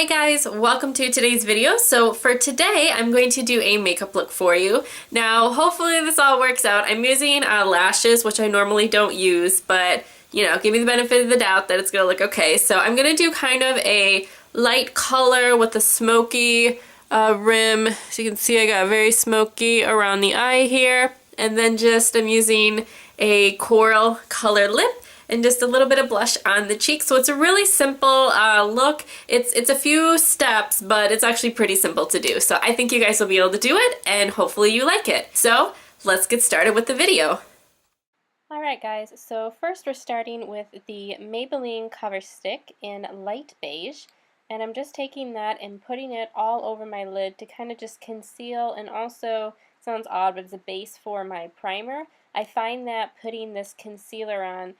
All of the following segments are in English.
Hey guys, welcome to today's video. So for today, I'm going to do a makeup look for you. Now, hopefully this all works out. I'm using lashes, which I normally don't use, but you know, give me the benefit of the doubt that it's gonna look okay. So I'm gonna do kind of a light color with a smoky rim. So you can see I got very smoky around the eye here. And then I'm using a coral colored lip and just a little bit of blush on the cheek. So it's a really simple look. It's a few steps, but it's actually pretty simple to do. So I think you guys will be able to do it, and hopefully you like it. So let's get started with the video. Alright guys, so first we're starting with the Maybelline Cover Stick in light beige. And I'm just taking that and putting it all over my lid to kind of just conceal, and also, sounds odd, but it's a base for my primer. I find that putting this concealer on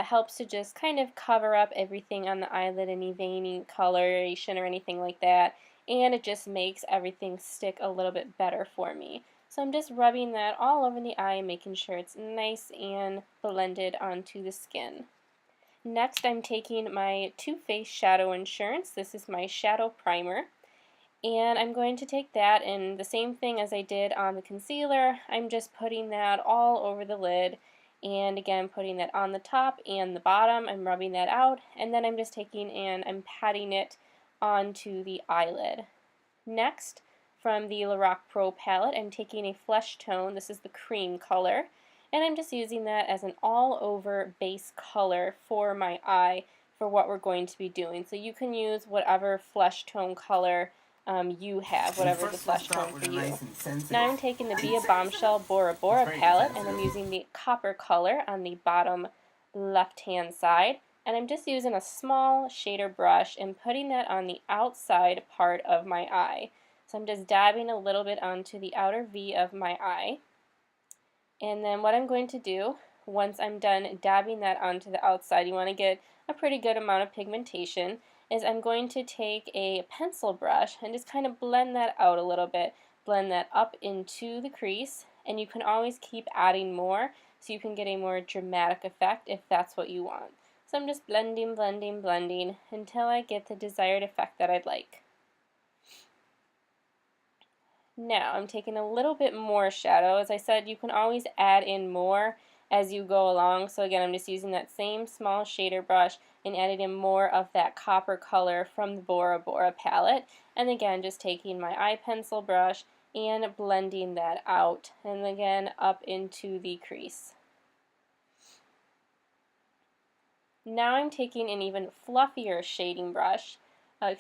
helps to just kind of cover up everything on the eyelid, any veiny coloration or anything like that, and it just makes everything stick a little bit better for me. So I'm just rubbing that all over the eye, making sure it's nice and blended onto the skin. Next, I'm taking my Too Faced Shadow Insurance. This is my shadow primer. And I'm going to take that, and the same thing as I did on the concealer, I'm just putting that all over the lid, and again putting that on the top and the bottom. I'm rubbing that out, and then I'm just taking and I'm patting it onto the eyelid. Next, from the Lorac Pro palette, I'm taking a flesh tone. This is the cream color, and I'm just using that as an all-over base color for my eye for what we're going to be doing. So you can use whatever flesh tone color you have, whatever the flesh tone for you. Now I'm taking the Be a Bombshell Bora Bora palette, and I'm using the copper color on the bottom left hand side, and I'm just using a small shader brush and putting that on the outside part of my eye. So I'm just dabbing a little bit onto the outer V of my eye, and then what I'm going to do once I'm done dabbing that onto the outside, you want to get a pretty good amount of pigmentation, is I'm going to take a pencil brush and just kind of blend that out a little bit. Blend that up into the crease, and you can always keep adding more so you can get a more dramatic effect if that's what you want. So I'm just blending, blending, blending until I get the desired effect that I'd like. Now I'm taking a little bit more shadow. As I said, you can always add in more as you go along. So again, I'm just using that same small shader brush and adding in more of that copper color from the Bora Bora palette. And again, just taking my eye pencil brush and blending that out, and again up into the crease. Now I'm taking an even fluffier shading brush, a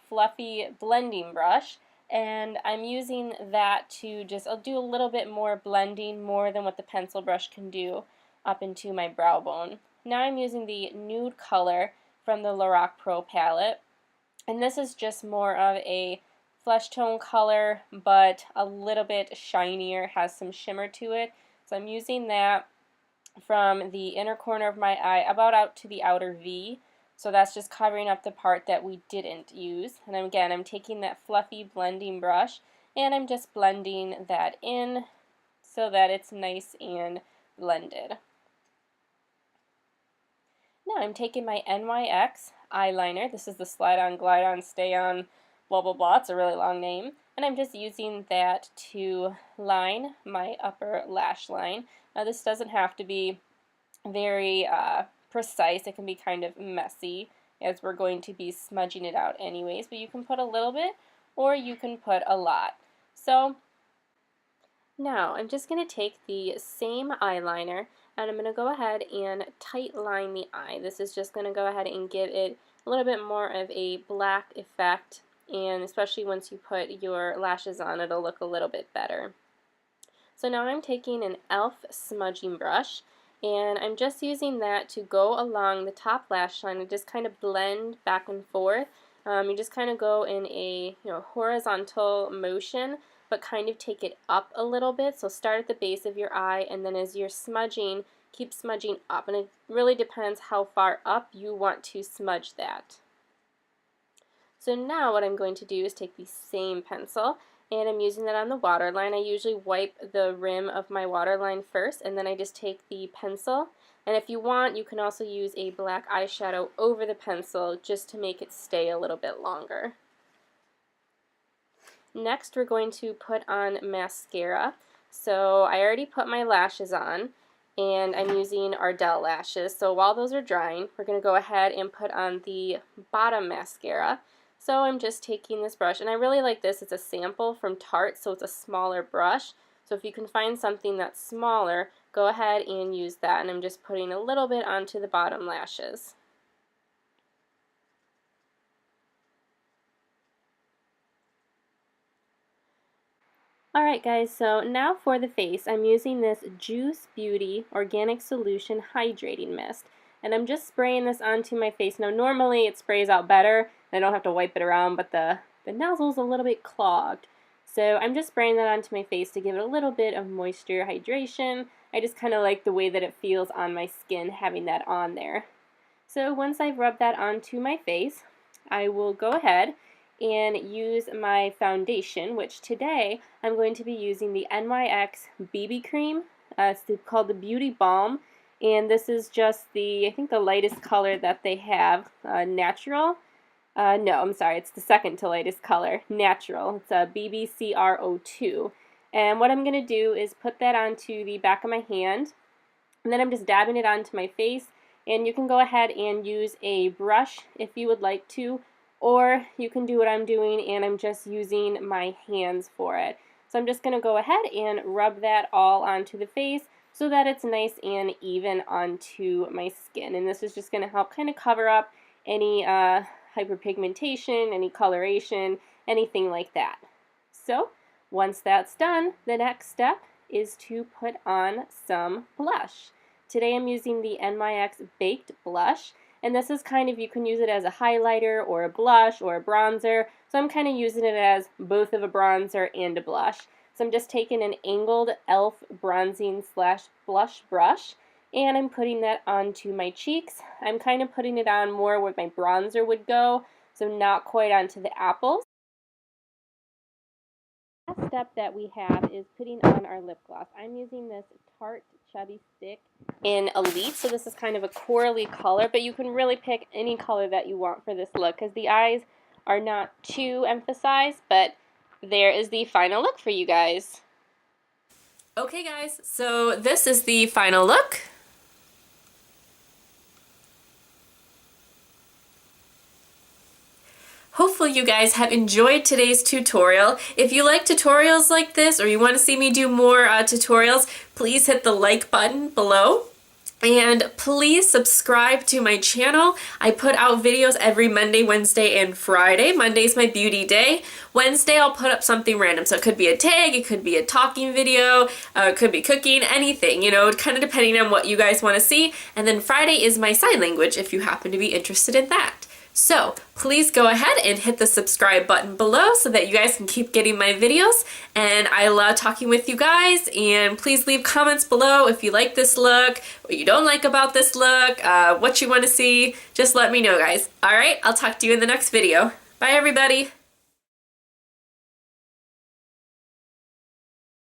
fluffy blending brush, and I'm using that to I'll do a little bit more blending, more than what the pencil brush can do, up into my brow bone. Now I'm using the nude color from the Lorac Pro palette, and this is just more of a flesh tone color, but a little bit shinier, has some shimmer to it. So I'm using that from the inner corner of my eye about out to the outer V. So that's just covering up the part that we didn't use. And again, I'm taking that fluffy blending brush and I'm just blending that in so that it's nice and blended. Now I'm taking my NYX eyeliner. This is the Slide On, Glide On, Stay On, blah blah blah. It's a really long name. And I'm just using that to line my upper lash line. Now this doesn't have to be very precise. It can be kind of messy as we're going to be smudging it out anyways, but you can put a little bit or you can put a lot. So now I'm just going to take the same eyeliner and I'm going to go ahead and tight line the eye. This is just going to go ahead and give it a little bit more of a black effect, and especially once you put your lashes on, it'll look a little bit better. So now I'm taking an e.l.f. smudging brush, and I'm just using that to go along the top lash line and just kind of blend back and forth. You just kind of go in a horizontal motion, but kind of take it up a little bit. So start at the base of your eye, and then as you're smudging, keep smudging up. And it really depends how far up you want to smudge that. So now what I'm going to do is take the same pencil, and I'm using that on the waterline. I usually wipe the rim of my waterline first, and then I just take the pencil And if you want, you can also use a black eyeshadow over the pencil just to make it stay a little bit longer. Next, we're going to put on mascara. So I already put my lashes on, and I'm using Ardell lashes. So while those are drying, we're going to go ahead and put on the bottom mascara. So I'm just taking this brush, and I really like this. It's a sample from Tarte, so it's a smaller brush. So if you can find something that's smaller, go ahead and use that. And I'm just putting a little bit onto the bottom lashes. Alright guys, so now for the face, I'm using this Juice Beauty Organic Solution Hydrating Mist. And I'm just spraying this onto my face. Now normally it sprays out better, and I don't have to wipe it around, but the nozzle's a little bit clogged. So I'm just spraying that onto my face to give it a little bit of moisture, hydration. I just kind of like the way that it feels on my skin having that on there. So once I've rubbed that onto my face, I will go ahead and use my foundation, which today I'm going to be using the NYX BB cream. It's called the Beauty Balm, and this is just the, I think the lightest color that they have, natural. No, I'm sorry, it's the second to lightest color, natural. It's a BBCR02. And what I'm going to do is put that onto the back of my hand, and then I'm just dabbing it onto my face. And you can go ahead and use a brush if you would like to, or you can do what I'm doing, and I'm just using my hands for it. So I'm just going to go ahead and rub that all onto the face so that it's nice and even onto my skin. And this is just going to help kind of cover up any hyperpigmentation, any coloration, anything like that. So once that's done, the next step is to put on some blush. Today I'm using the NYX Baked Blush, and this is kind of, you can use it as a highlighter or a blush or a bronzer, so I'm kind of using it as both of a bronzer and a blush. So I'm just taking an angled e.l.f. bronzing slash blush brush, and I'm putting that onto my cheeks. I'm kind of putting it on more where my bronzer would go, so not quite onto the apples. The last step that we have is putting on our lip gloss. I'm using this Tarte Chubby Stick in Elite, so this is kind of a corally color, but you can really pick any color that you want for this look because the eyes are not too emphasized, but there is the final look for you guys. Okay guys, so this is the final look. Hopefully you guys have enjoyed today's tutorial. If you like tutorials like this or you want to see me do more tutorials, please hit the like button below. And please subscribe to my channel. I put out videos every Monday, Wednesday, and Friday. Monday's my beauty day. Wednesday I'll put up something random. So it could be a tag, it could be a talking video, it could be cooking, anything, you know, kind of depending on what you guys want to see. And then Friday is my sign language if you happen to be interested in that. So please go ahead and hit the subscribe button below so that you guys can keep getting my videos. And I love talking with you guys, and please leave comments below if you like this look, what you don't like about this look, what you want to see. Just let me know, guys. Alright, I'll talk to you in the next video. Bye everybody!